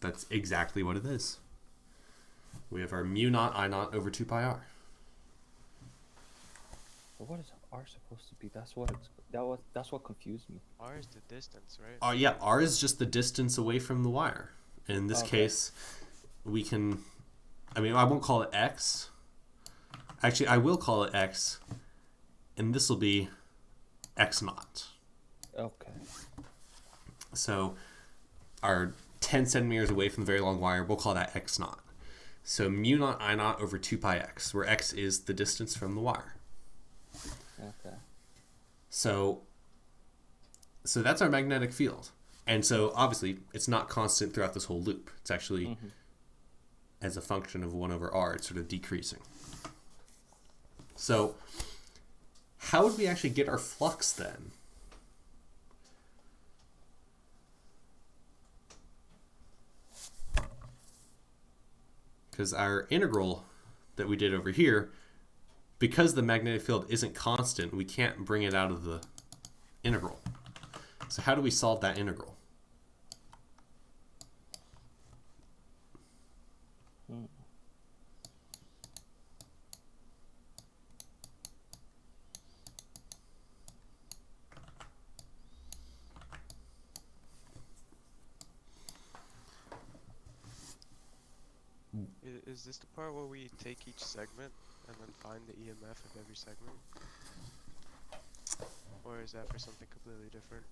Speaker 1: That's exactly what it is. We have our mu naught I naught over 2 pi r.
Speaker 2: But what is r supposed to be? That's what confused me.
Speaker 3: R is the distance, right?
Speaker 1: Yeah, r is just the distance away from the wire. In this case, we can, I won't call it x, Actually, I will call it x, and this will be x naught.
Speaker 2: Okay.
Speaker 1: So our 10 centimeters away from the very long wire, we'll call that x naught. So mu naught I naught over 2 pi x, where x is the distance from the wire.
Speaker 2: Okay.
Speaker 1: So that's our magnetic field. And so obviously it's not constant throughout this whole loop. It's actually, as a function of 1 over r, it's sort of decreasing. So how would we actually get our flux then? Because our integral that we did over here, because the magnetic field isn't constant, we can't bring it out of the integral. So how do we solve that integral?
Speaker 3: Is this the part where we take each segment and then find the EMF of every segment? Or is that for something completely different?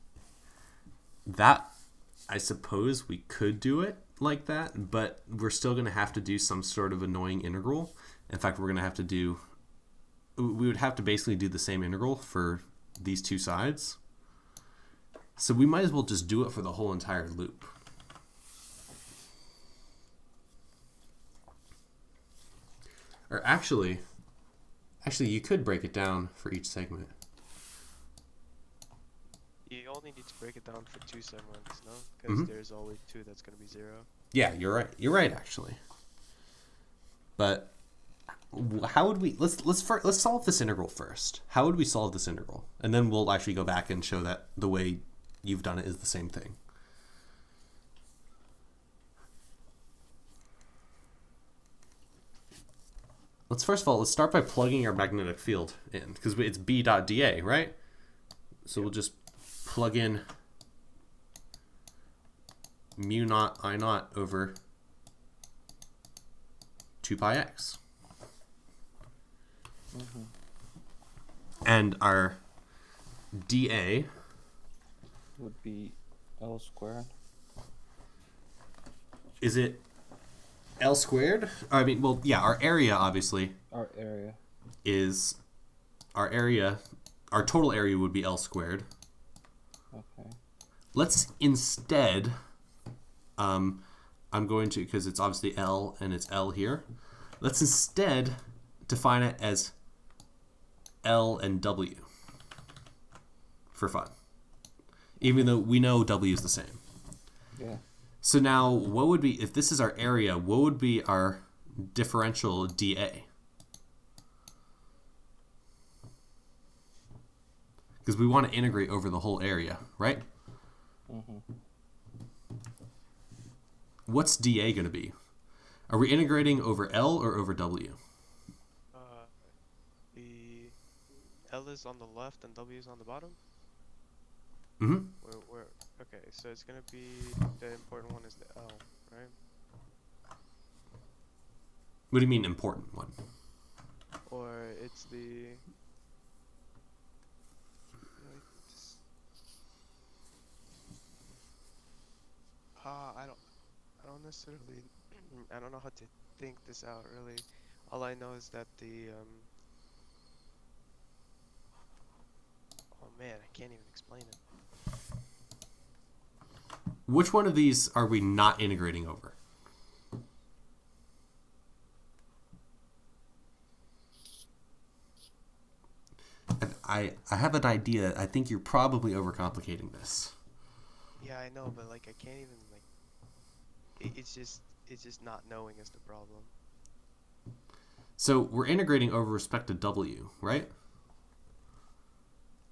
Speaker 1: That, I suppose we could do it like that, but we're still going to have to do some sort of annoying integral. In fact, we're going to have to do, we would have to basically do the same integral for these two sides. So we might as well just do it for the whole entire loop. Or actually, you could break it down for each segment.
Speaker 3: You only need to break it down for 2 segments, no? Because there's always 2 that's going to be 0.
Speaker 1: Yeah, you're right. You're right, actually. But how would we? Let's solve this integral first. How would we solve this integral? And then we'll actually go back and show that the way you've done it is the same thing. First of all, let's start by plugging our magnetic field in, because it's B dot dA, right? So we'll just plug in mu naught I naught over 2 pi x. And our dA
Speaker 2: Would be L squared.
Speaker 1: is it L squared? I mean, well, yeah, our area obviously
Speaker 2: Our area.
Speaker 1: is our area. Our total area would be L squared.
Speaker 2: Okay.
Speaker 1: Let's instead, I'm going to, because it's obviously L and it's L here. Let's instead define it as L and W for fun. Even though we know W is the same.
Speaker 2: Yeah.
Speaker 1: So now, what would be, if this is our area, what would be our differential dA? Because we want to integrate over the whole area, right? What's dA going to be? Are we integrating over L or over W?
Speaker 3: The L is on the left and W is on the bottom?
Speaker 1: Mm-hmm.
Speaker 3: Okay, so it's gonna be, the important one is the L, right?
Speaker 1: What do you mean important one?
Speaker 3: Or it's the... I don't necessarily, I don't know how to think this out really. All I know is that the, oh man, I can't even explain it.
Speaker 1: Which one of these are we not integrating over? I have an idea. I think you're probably overcomplicating this.
Speaker 3: Yeah, I know, but like I can't even like. It's just not knowing is the problem.
Speaker 1: So we're integrating over respect to W, right?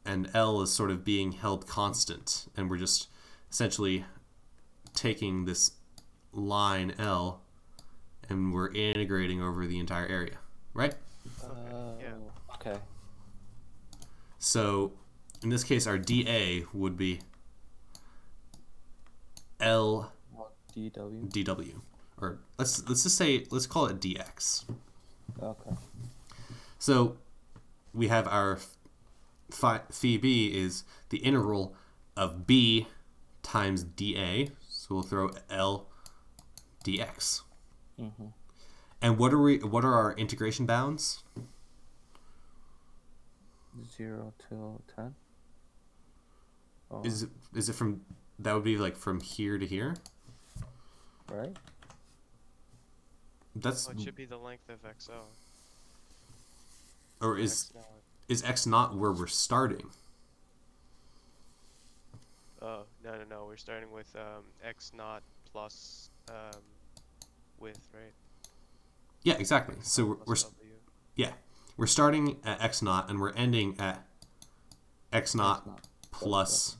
Speaker 1: And L is sort of being held constant, and we're just essentially taking this line L, and we're integrating over the entire area, right?
Speaker 3: Yeah.
Speaker 2: Okay.
Speaker 1: So in this case, our dA would be L
Speaker 2: DW.
Speaker 1: dW, or let's just say, let's call it dx.
Speaker 2: Okay.
Speaker 1: So we have our phi b is the integral of b times dA. So we'll throw L dx.
Speaker 2: Mm-hmm.
Speaker 1: And what are our integration bounds?
Speaker 2: 0 till 10. Oh,
Speaker 1: Is it from, that would be like from here to here?
Speaker 2: right?
Speaker 1: That's,
Speaker 3: Oh, it should be the length of XL.
Speaker 1: or
Speaker 3: X naught.
Speaker 1: is x not where we're starting?
Speaker 3: Oh, no. We're starting with X naught plus width, right?
Speaker 1: Yeah, exactly.
Speaker 3: X
Speaker 1: So
Speaker 3: naught
Speaker 1: we're
Speaker 3: plus W.
Speaker 1: yeah, we're starting at x naught and we're ending at x naught
Speaker 2: X naught
Speaker 1: plus,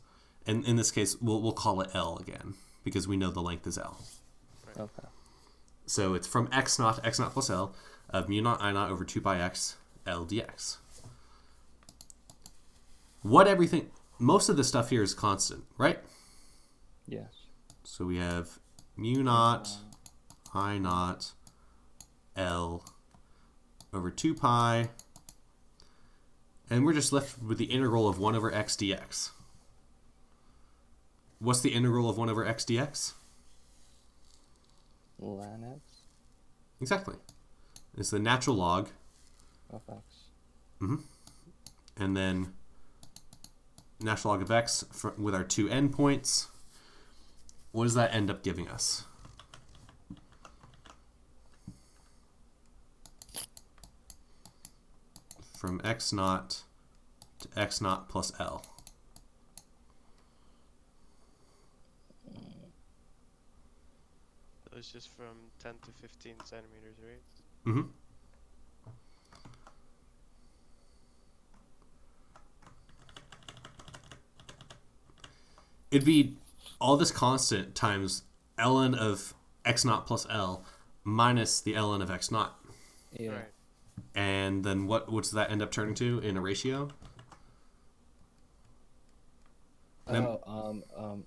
Speaker 1: and in this case we'll call it L again because we know the length is L.
Speaker 2: Okay.
Speaker 1: So it's from x naught to x naught plus L of mu naught I naught over 2 pi x L dx. Most of the stuff here is constant, right?
Speaker 2: Yes.
Speaker 1: So we have mu naught I naught L over 2 pi, and we're just left with the integral of 1 over x dx. What's the integral of 1 over x dx?
Speaker 2: Ln x
Speaker 1: Exactly. It's the natural log,
Speaker 2: of x.
Speaker 1: and then natural log of x with our two endpoints. What does that end up giving us? From x naught to x naught plus L.
Speaker 3: So it's just from 10 to 15 centimeters, right?
Speaker 1: Mm-hmm. It'd be all this constant times ln of x naught plus L minus the ln of x naught.
Speaker 2: Yeah.
Speaker 3: Right.
Speaker 1: And then what does that end up turning to in a ratio?
Speaker 2: Ln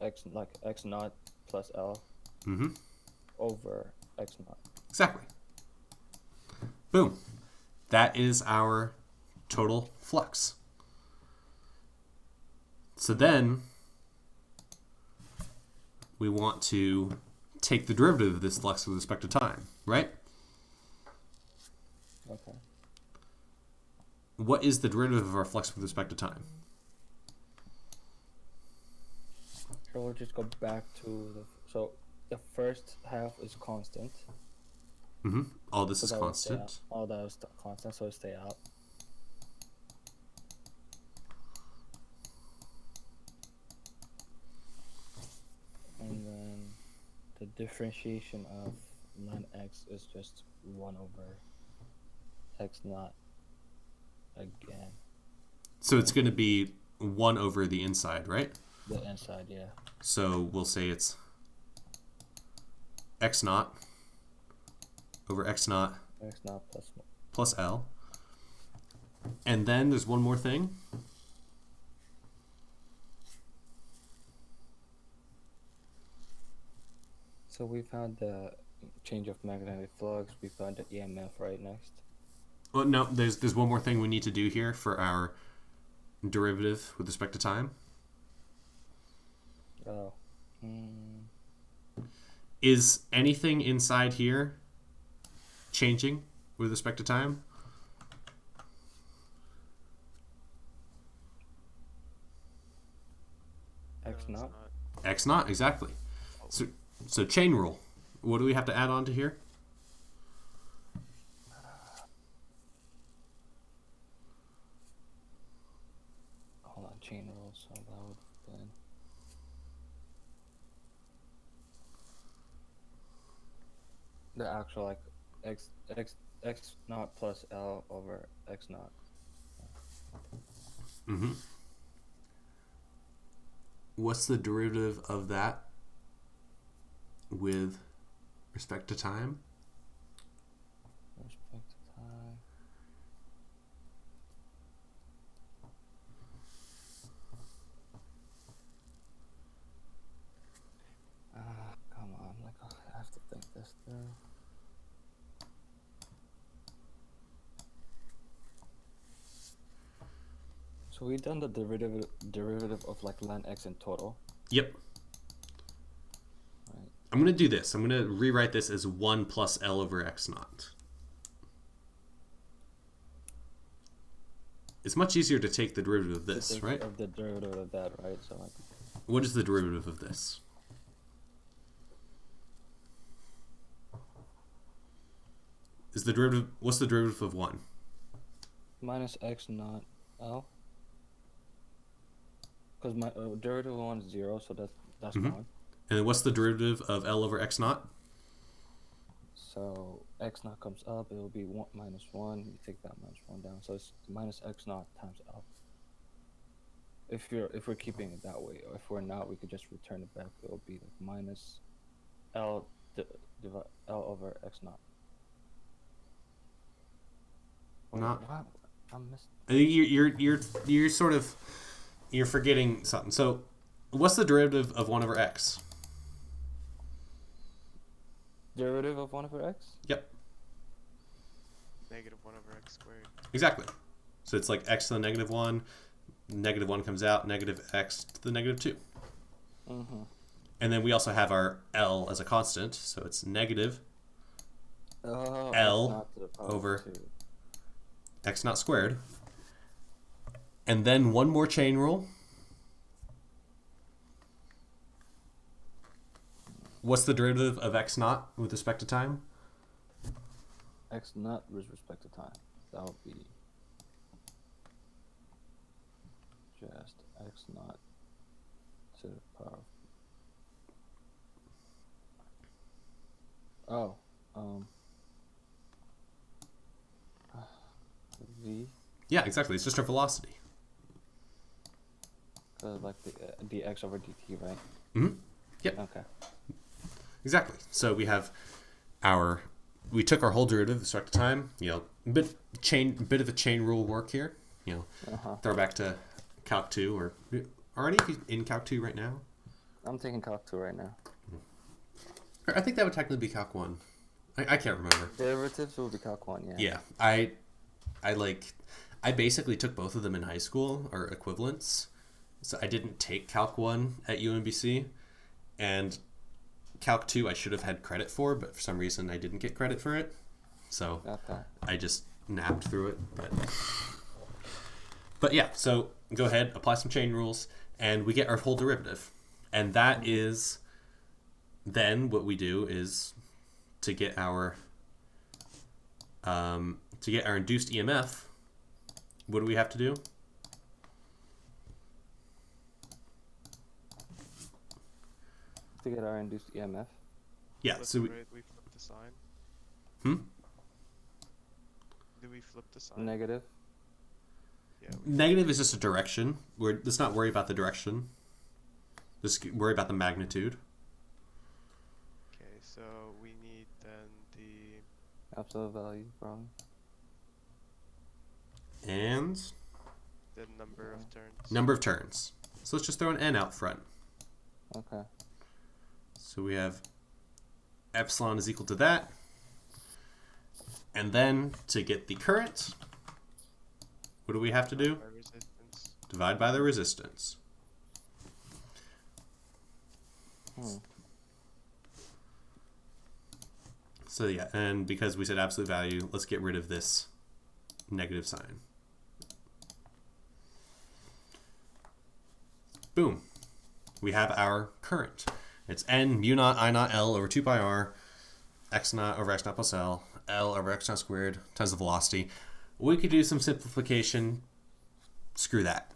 Speaker 2: x like x naught plus L
Speaker 1: Mm-hmm.
Speaker 2: over x naught.
Speaker 1: Exactly. Boom. That is our total flux. So then we want to take the derivative of this flux with respect to time, right?
Speaker 2: Okay.
Speaker 1: What is the derivative of our flux with respect to time?
Speaker 2: So we'll just go back to the first half is constant.
Speaker 1: Mm-hmm. All this
Speaker 2: So
Speaker 1: is
Speaker 2: that will stay out.
Speaker 1: constant.
Speaker 2: All that is constant, so it'll stay out. And then the differentiation of ln x is just 1 over x naught again.
Speaker 1: So it's going to be 1 over the inside, right?
Speaker 2: The inside, yeah.
Speaker 1: So we'll say it's x naught over x naught
Speaker 2: X naught plus
Speaker 1: plus L. And then there's one more thing.
Speaker 2: So we found the change of magnetic flux. We found the EMF right next.
Speaker 1: Well, no, there's one more thing we need to do here for our derivative with respect to time.
Speaker 2: Oh.
Speaker 1: Is anything inside here changing with respect to time?
Speaker 2: X
Speaker 3: No, it's
Speaker 2: naught.
Speaker 3: not.
Speaker 1: X naught, exactly. So chain rule. What do we have to add on to here?
Speaker 2: Hold on, chain rule. So that would have been the actual like x naught plus L over x naught.
Speaker 1: Mm-hmm. What's the derivative of that with respect to time?
Speaker 2: Respect to time. Come on, like I have to think this through. So we done the derivative of like ln x in total,
Speaker 1: Yep.
Speaker 2: right?
Speaker 1: I'm going to do this. I'm going to rewrite this as 1 plus L over x naught. It's much easier to take the derivative of this,
Speaker 2: The
Speaker 1: right?
Speaker 2: Of the derivative of that, right? So like,
Speaker 1: What is the derivative of this? Is the derivative, what's the derivative of 1?
Speaker 2: minus x naught L. Because my derivative of 1 is 0, so that's
Speaker 1: Mhm.
Speaker 2: 1.
Speaker 1: And then what's the derivative of L over x naught?
Speaker 2: So x naught comes up, it will be 1 minus 1. You take that minus 1 down, so it's minus x naught times L. If we're keeping it that way, or if we're not, we could just return it back. It will be like minus L L over x naught. Wait,
Speaker 1: Not-
Speaker 2: what? I'm missing.
Speaker 1: I think you're sort of, you're forgetting something. So what's the derivative of 1 over x?
Speaker 2: Derivative of 1 over x?
Speaker 1: Yep,
Speaker 3: Negative 1 over x squared.
Speaker 1: exactly. So it's like x to the negative 1, negative 1 comes out, negative x to the negative 2.
Speaker 2: Mm-hmm.
Speaker 1: And then we also have our L as a constant, so it's negative
Speaker 2: Oh,
Speaker 1: L
Speaker 2: x naught to the power of
Speaker 1: over
Speaker 2: 2.
Speaker 1: x naught squared. And then one more chain rule. What's the derivative of x naught with respect to time?
Speaker 2: X naught with respect to time. That would be just x naught to the power. Oh, v,
Speaker 1: Yeah, exactly. It's just our velocity.
Speaker 2: like the dx over dt, right?
Speaker 1: Mm-hmm. Yep.
Speaker 2: Okay.
Speaker 1: Exactly. So we have we took our whole derivative with respect to time. Bit of a chain rule work here.
Speaker 2: Uh-huh.
Speaker 1: Throw back to Calc 2 or are any of you in Calc 2 right now?
Speaker 2: I'm taking Calc 2 right now.
Speaker 1: I think that would technically be Calc 1. I can't remember.
Speaker 2: Derivatives will be Calc 1, yeah.
Speaker 1: Yeah, I basically took both of them in high school or equivalents. So I didn't take Calc 1 at UMBC, and Calc 2 I should have had credit for, but for some reason I didn't get credit for it. So
Speaker 2: Okay.
Speaker 1: I just napped through it. But yeah, so go ahead, apply some chain rules, and we get our whole derivative. And that is then what we do is to get our induced EMF, what do we have to do?
Speaker 2: To get our induced EMF.
Speaker 1: Yeah,
Speaker 3: Flip
Speaker 1: so
Speaker 3: we flip the sign.
Speaker 1: Hmm?
Speaker 3: Do we flip the sign?
Speaker 2: Negative.
Speaker 3: Yeah.
Speaker 1: Negative is just a direction. Let's not worry about the direction. Just worry about the magnitude.
Speaker 3: Okay, so we need then the
Speaker 2: Absolute value, probably.
Speaker 1: And
Speaker 3: number of turns.
Speaker 1: number of turns. So let's just throw an n out front.
Speaker 2: Okay.
Speaker 1: So we have epsilon is equal to that. And then to get the current, what do we have to do?
Speaker 3: By resistance.
Speaker 1: Divide by the resistance. So yeah, and because we said absolute value, let's get rid of this negative sign. Boom. We have our current. It's N mu naught I naught L over 2 pi R, x naught over x naught plus L over x naught squared times the velocity. We could do some simplification. Screw that.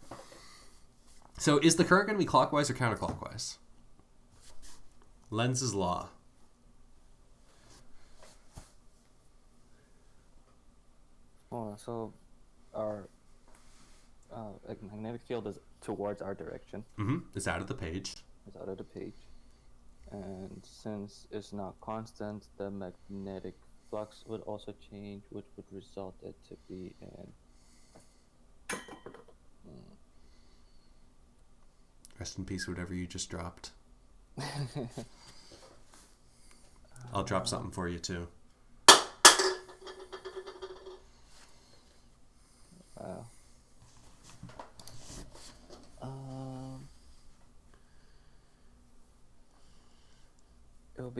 Speaker 1: So is the current going to be clockwise or counterclockwise? Lenz's law.
Speaker 2: Oh, so our magnetic field is towards our direction.
Speaker 1: It's out of the page.
Speaker 2: It's out of the page. And since it's not constant, the magnetic flux would also change, which would result it to be an
Speaker 1: Rest in peace, whatever you just dropped. I'll drop something for you too.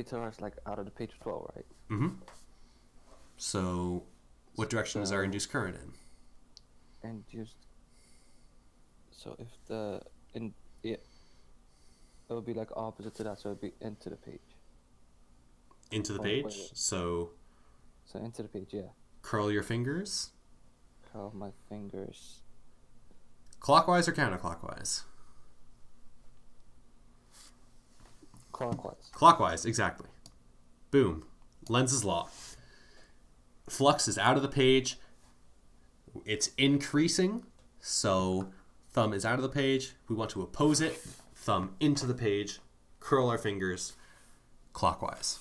Speaker 2: be towards like out of the page as well, right?
Speaker 1: Mm-hmm. So, what direction is our
Speaker 2: So-
Speaker 1: induced current in?
Speaker 2: And just so if the in it would be like opposite to that, so it'd be into the page.
Speaker 1: Into the
Speaker 2: Oh,
Speaker 1: page.
Speaker 2: wait.
Speaker 1: So,
Speaker 2: So into the page, yeah.
Speaker 1: curl your fingers.
Speaker 2: Curl my fingers.
Speaker 1: Clockwise or counterclockwise?
Speaker 2: Clockwise.
Speaker 1: Clockwise, exactly. Boom. Lenz's law. Flux is out of the page. It's increasing, so thumb is out of the page. We want to oppose it. Thumb into the page. Curl our fingers clockwise.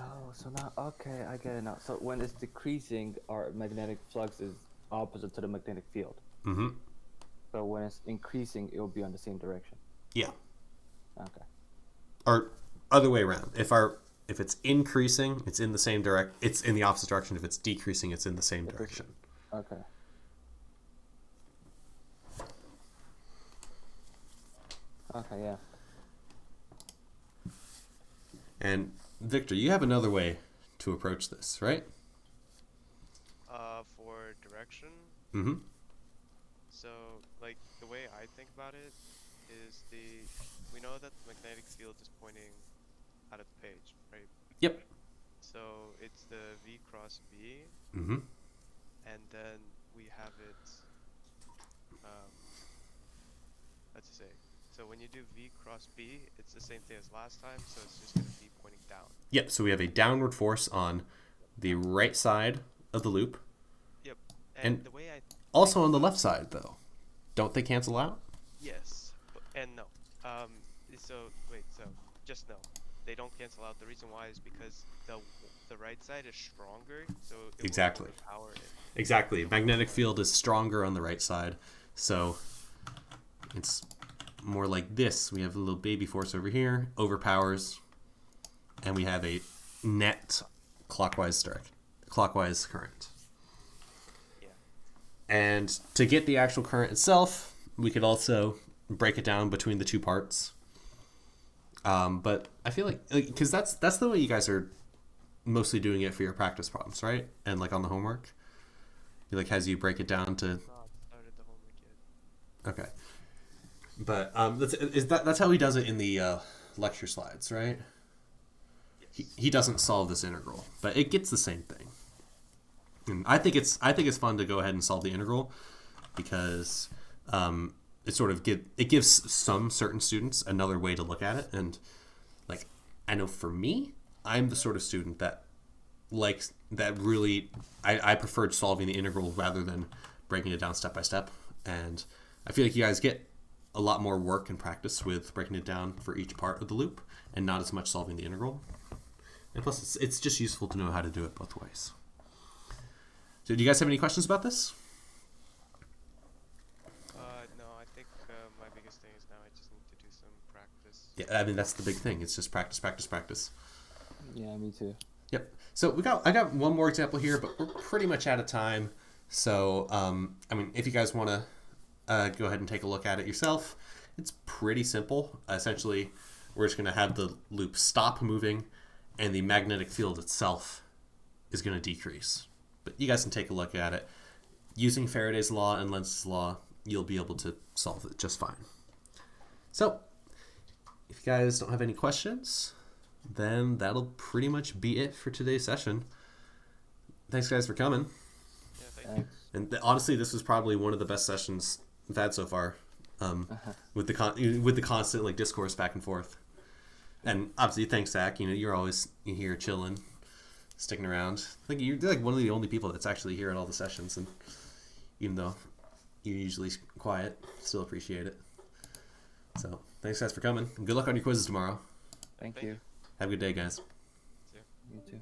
Speaker 2: Oh, so now okay, I get it now. So when it's decreasing, our magnetic flux is opposite to the magnetic field.
Speaker 1: Mm-hmm.
Speaker 2: But when it's increasing, it will be on the same direction.
Speaker 1: Yeah.
Speaker 2: Okay.
Speaker 1: Or other way around. If it's increasing, it's in the same direct. It's in the opposite direction. If it's decreasing, it's in the same direction.
Speaker 2: Okay. Okay, yeah.
Speaker 1: And Victor, you have another way to approach this, right?
Speaker 3: For direction,
Speaker 1: Mm-hmm.
Speaker 3: so like the way I think about it is we know that the magnetic field is pointing out of the page, right?
Speaker 1: Yep.
Speaker 3: So it's the V cross B,
Speaker 1: Mm-hmm.
Speaker 3: and then we have it. Let's say. So when you do V cross B, it's the same thing as last time. So it's just gonna be pointing down.
Speaker 1: Yep. So we have a downward force on the right side of the loop.
Speaker 3: Yep.
Speaker 1: And
Speaker 3: And the way I
Speaker 1: Also on the left side, though. Don't they cancel out?
Speaker 3: yes, and no. So wait. So just no. They don't cancel out. The reason why is because the right side is stronger. So it
Speaker 1: Exactly.
Speaker 3: will overpower it.
Speaker 1: Exactly. Magnetic field is stronger on the right side. So it's more like this. We have a little baby force over here, overpowers, and we have a net clockwise current.
Speaker 3: Yeah.
Speaker 1: And to get the actual current itself, we could also break it down between the two parts. But I feel like because that's the way you guys are mostly doing it for your practice problems, right? And like on the homework, he like has you break it down to.
Speaker 3: Not started the homework yet.
Speaker 1: Okay. But that's how he does it in the lecture slides, right?
Speaker 3: Yes.
Speaker 1: He doesn't solve this integral, but it gets the same thing. And I think it's fun to go ahead and solve the integral because it sort of gives some certain students another way to look at it. And like I know for me, I'm the sort of student that likes that really I preferred solving the integral rather than breaking it down step by step. And I feel like you guys get a lot more work and practice with breaking it down for each part of the loop and not as much solving the integral. And plus, it's just useful to know how to do it both ways. So do you guys have any questions about this?
Speaker 3: No, I think my biggest thing is now I just need to do some practice.
Speaker 1: Yeah, I mean, that's the big thing. It's just practice, practice, practice.
Speaker 2: Yeah, me too.
Speaker 1: Yep. So I got one more example here, but we're pretty much out of time. So, I mean, if you guys want to go ahead and take a look at it yourself, it's pretty simple. Essentially, we're just going to have the loop stop moving, and the magnetic field itself is going to decrease. But you guys can take a look at it. Using Faraday's law and Lenz's law, you'll be able to solve it just fine. So, if you guys don't have any questions, then that'll pretty much be it for today's session. Thanks, guys, for coming.
Speaker 3: Yeah, thank you.
Speaker 2: Thanks.
Speaker 1: And honestly, this was probably one of the best sessions I've had so far, with the constant like discourse back and forth. And obviously, thanks, Zach. You're always here chilling, sticking around. I think you're like one of the only people that's actually here at all the sessions, and even though you're usually quiet, still appreciate it. So thanks, guys, for coming. And good luck on your quizzes tomorrow.
Speaker 2: Thank
Speaker 3: Thank
Speaker 2: you.
Speaker 3: you.
Speaker 1: Have a good day, guys.
Speaker 2: You too.